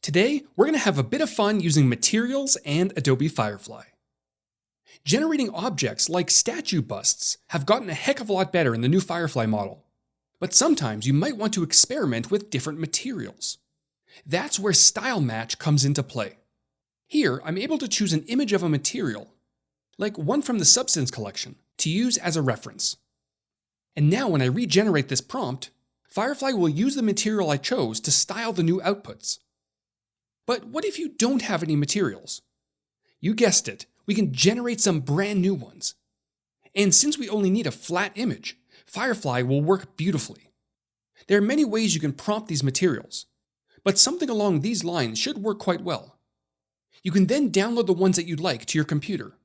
Today, we're going to have a bit of fun using materials and Adobe Firefly. Generating objects like statue busts have gotten a heck of a lot better in the new Firefly model. But sometimes you might want to experiment with different materials. That's where Style Match comes into play. Here, I'm able to choose an image of a material, like one from the Substance collection, to use as a reference. And now when I regenerate this prompt, Firefly will use the material I chose to style the new outputs. But what if you don't have any materials? You guessed it, we can generate some brand new ones. And since we only need a flat image, Firefly will work beautifully. There are many ways you can prompt these materials, but something along these lines should work quite well. You can then download the ones that you'd like to your computer,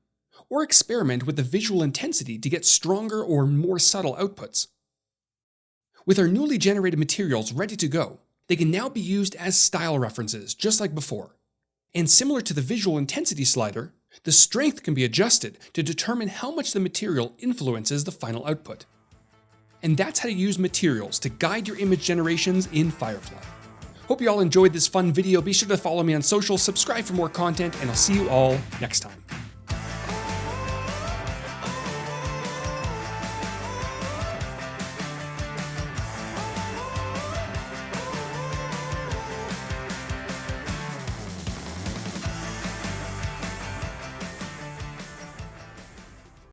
or experiment with the visual intensity to get stronger or more subtle outputs. With our newly generated materials ready to go, they can now be used as style references, just like before. And similar to the visual intensity slider, the strength can be adjusted to determine how much the material influences the final output. And that's how to use materials to guide your image generations in Firefly. Hope you all enjoyed this fun video. Be sure to follow me on social, subscribe for more content, and I'll see you all next time.